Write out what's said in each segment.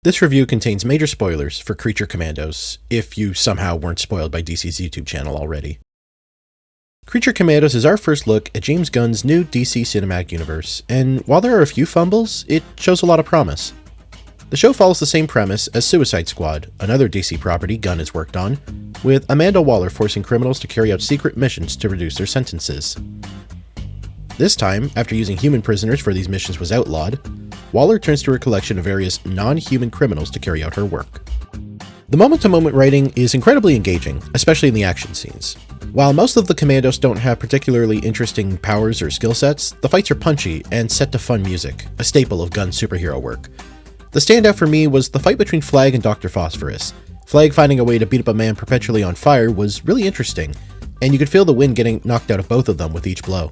This review contains major spoilers for Creature Commandos, if you somehow weren't spoiled by DC's YouTube channel already. Creature Commandos is our first look at James Gunn's new DC cinematic universe, and while there are a few fumbles, it shows a lot of promise. The show follows the same premise as Suicide Squad, another DC property Gunn has worked on, with Amanda Waller forcing criminals to carry out secret missions to reduce their sentences. This time, after using human prisoners for these missions was outlawed, Waller turns to her collection of various non-human criminals to carry out her work. The moment-to-moment writing is incredibly engaging, especially in the action scenes. While most of the Commandos don't have particularly interesting powers or skill sets, the fights are punchy and set to fun music, a staple of Gunn's superhero work. The standout for me was the fight between Flag and Dr. Phosphorus. Flag finding a way to beat up a man perpetually on fire was really interesting, and you could feel the wind getting knocked out of both of them with each blow.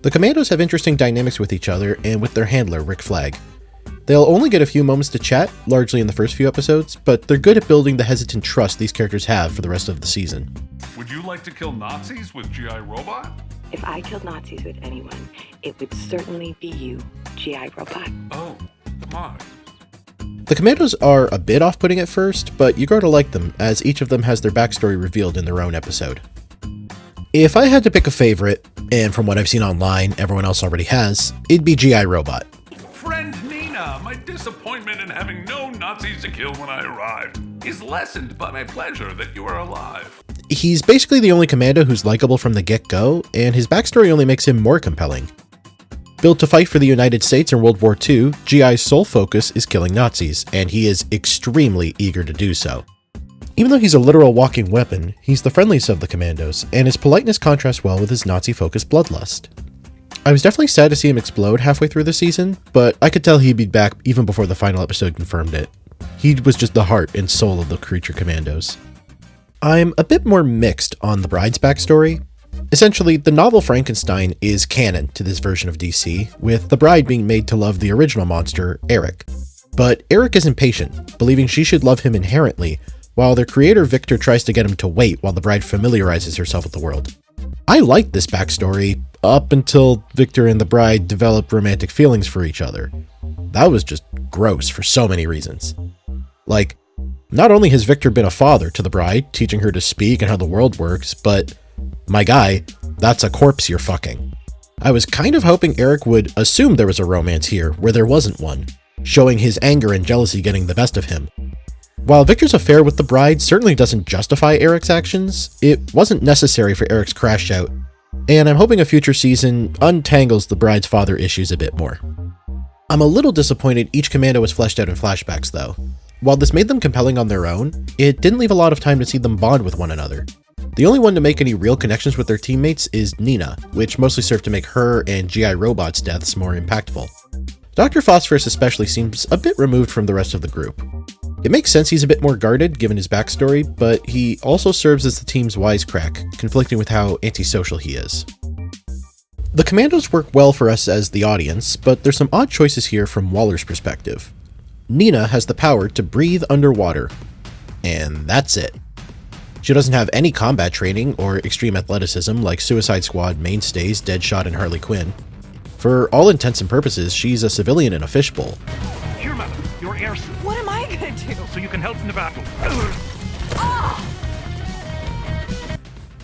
The Commandos have interesting dynamics with each other and with their handler, Rick Flag. They'll only get a few moments to chat, largely in the first few episodes, but they're good at building the hesitant trust these characters have for the rest of the season. Would you like to kill Nazis with G.I. Robot? If I killed Nazis with anyone, it would certainly be you, G.I. Robot. Oh, my. The Commandos are a bit off-putting at first, but you grow to like them, as each of them has their backstory revealed in their own episode. If I had to pick a favorite, and from what I've seen online, everyone else already has, it'd be G.I. Robot. Friend Nina, my disappointment in having no Nazis to kill when I arrived is lessened by my pleasure that you are alive. He's basically the only Commando who's likable from the get-go, and his backstory only makes him more compelling. Built to fight for the United States in World War II, G.I.'s sole focus is killing Nazis, and he is extremely eager to do so. Even though he's a literal walking weapon, he's the friendliest of the Commandos, and his politeness contrasts well with his Nazi-focused bloodlust. I was definitely sad to see him explode halfway through the season, but I could tell he'd be back even before the final episode confirmed it. He was just the heart and soul of the Creature Commandos. I'm a bit more mixed on the Bride's backstory. Essentially, the novel Frankenstein is canon to this version of DC, with the Bride being made to love the original monster, Eric. But Eric is impatient, believing she should love him inherently, while their creator Victor tries to get him to wait while the Bride familiarizes herself with the world. I liked this backstory, up until Victor and the Bride developed romantic feelings for each other. That was just gross for so many reasons. Like, not only has Victor been a father to the Bride, teaching her to speak and how the world works, but, my guy, that's a corpse you're fucking. I was kind of hoping Eric would assume there was a romance here, where there wasn't one, showing his anger and jealousy getting the best of him. While Victor's affair with the Bride certainly doesn't justify Eric's actions, it wasn't necessary for Eric's crash out, and I'm hoping a future season untangles the Bride's father issues a bit more. I'm a little disappointed each Commando was fleshed out in flashbacks though. While this made them compelling on their own, it didn't leave a lot of time to see them bond with one another. The only one to make any real connections with their teammates is Nina, which mostly served to make her and G.I. Robot's deaths more impactful. Dr. Phosphorus especially seems a bit removed from the rest of the group. It makes sense he's a bit more guarded given his backstory, but he also serves as the team's wisecrack, conflicting with how antisocial he is. The Commandos work well for us as the audience, but there's some odd choices here from Waller's perspective. Nina has the power to breathe underwater, and that's it. She doesn't have any combat training or extreme athleticism like Suicide Squad mainstays Deadshot and Harley Quinn. For all intents and purposes, she's a civilian in a fishbowl. Here, madam, your air suit, What am I gonna do? so you can help in the battle.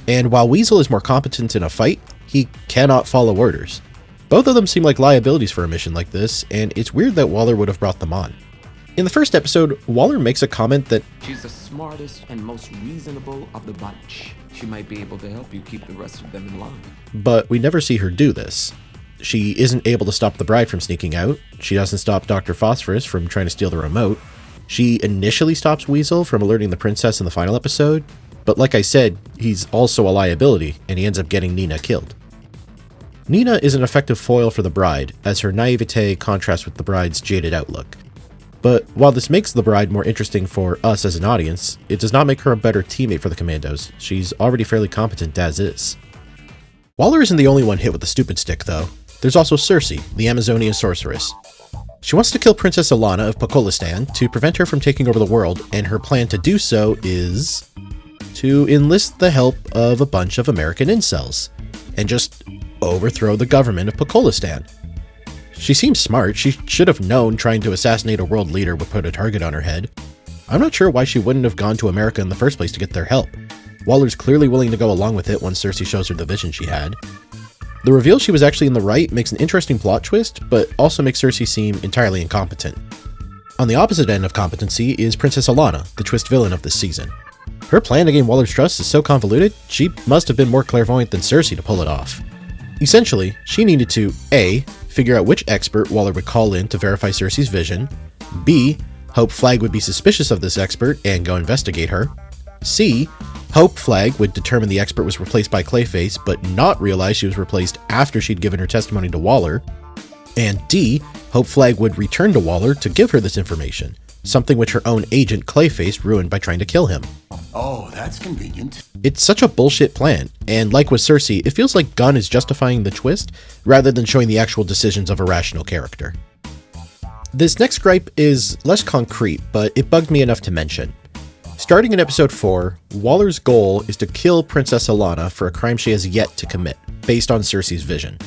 And while Weasel is more competent in a fight, he cannot follow orders. Both of them seem like liabilities for a mission like this, and it's weird that Waller would have brought them on. In the first episode, Waller makes a comment that She's the smartest and most reasonable of the bunch. She might be able to help you keep the rest of them in line. but we never see her do this. She isn't able to stop the Bride from sneaking out, she doesn't stop Dr. Phosphorus from trying to steal the remote, she initially stops Weasel from alerting the princess in the final episode, but like I said, he's also a liability, and he ends up getting Nina killed. Nina is an effective foil for the Bride, as her naivete contrasts with the Bride's jaded outlook. But while this makes the Bride more interesting for us as an audience, it does not make her a better teammate for the Commandos. She's already fairly competent as is. Waller isn't the only one hit with the stupid stick, though. There's also Cersei, the Amazonian sorceress. She wants to kill Princess Ilana of Pokolistan to prevent her from taking over the world, and her plan to do so is to enlist the help of a bunch of American incels, and just overthrow the government of Pokolistan. She seems smart. She should have known trying to assassinate a world leader would put a target on her head. I'm not sure why she wouldn't have gone to America in the first place to get their help. Waller's clearly willing to go along with it once Cersei shows her the vision she had. The reveal she was actually in the right makes an interesting plot twist, but also makes Cersei seem entirely incompetent. On the opposite end of competency is Princess Alanna, the twist villain of this season. Her plan to gain Waller's trust is so convoluted, she must have been more clairvoyant than Cersei to pull it off. Essentially, she needed to A. figure out which expert Waller would call in to verify Cersei's vision, B. hope Flag would be suspicious of this expert and go investigate her, C. hope Flag would determine the expert was replaced by Clayface but not realize she was replaced after she'd given her testimony to Waller, and D. hope Flag would return to Waller to give her this information, something which her own agent Clayface ruined by trying to kill him. Oh, that's convenient. It's such a bullshit plan, and like with Cersei, it feels like Gunn is justifying the twist rather than showing the actual decisions of a rational character. This next gripe is less concrete, but it bugged me enough to mention. Starting in episode 4, Waller's goal is to kill Princess Alanna for a crime she has yet to commit, based on Cersei's vision.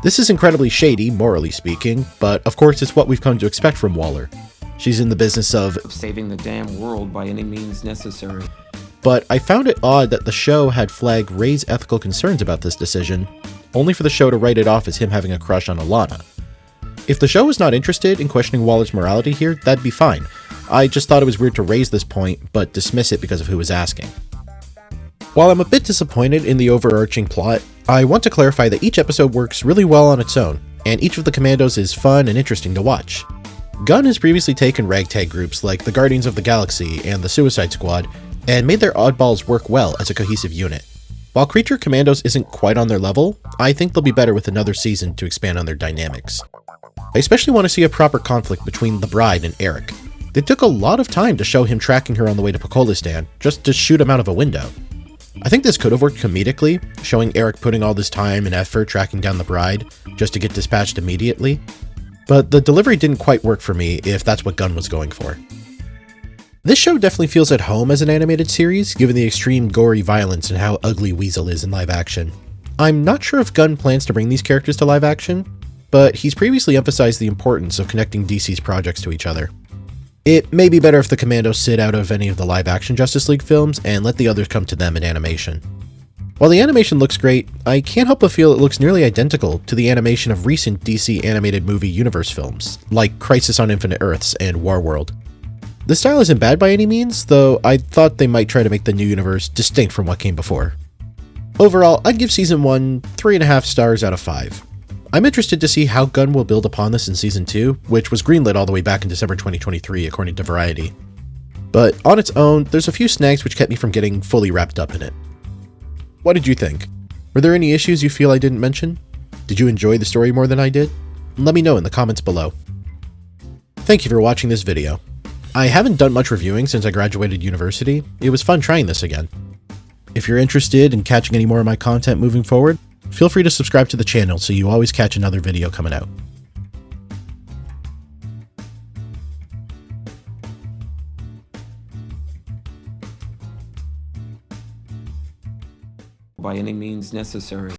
This is incredibly shady, morally speaking, but of course it's what we've come to expect from Waller. She's in the business of Saving the damn world by any means necessary. But I found it odd that the show had Flag raise ethical concerns about this decision, only for the show to write it off as him having a crush on Alanna. If the show was not interested in questioning Waller's morality here, that'd be fine. I just thought it was weird to raise this point, but dismiss it because of who was asking. While I'm a bit disappointed in the overarching plot, I want to clarify that each episode works really well on its own, and each of the commandos is fun and interesting to watch. Gunn has previously taken ragtag groups like the Guardians of the Galaxy and the Suicide Squad and made their oddballs work well as a cohesive unit. While Creature Commandos isn't quite on their level, I think they'll be better with another season to expand on their dynamics. I especially want to see a proper conflict between the Bride and Eric. They took a lot of time to show him tracking her on the way to Pokolistan, just to shoot him out of a window. I think this could have worked comedically, showing Eric putting all this time and effort tracking down the Bride, just to get dispatched immediately. But the delivery didn't quite work for me if that's what Gunn was going for. This show definitely feels at home as an animated series, given the extreme gory violence and how ugly Weasel is in live action. I'm not sure if Gunn plans to bring these characters to live action, but he's previously emphasized the importance of connecting DC's projects to each other. It may be better if the Commandos sit out of any of the live action Justice League films and let the others come to them in animation. While the animation looks great, I can't help but feel it looks nearly identical to the animation of recent DC animated movie universe films, like Crisis on Infinite Earths and Warworld. The style isn't bad by any means, though I thought they might try to make the new universe distinct from what came before. Overall, I'd give Season 1 3.5 stars out of 5. I'm interested to see how Gunn will build upon this in Season 2, which was greenlit all the way back in December 2023 according to Variety. But on its own, there's a few snags which kept me from getting fully wrapped up in it. What did you think? Were there any issues you feel I didn't mention? Did you enjoy the story more than I did? Let me know in the comments below. Thank you for watching this video. I haven't done much reviewing since I graduated university. It was fun trying this again. If you're interested in catching any more of my content moving forward, feel free to subscribe to the channel so you always catch another video coming out. By any means necessary.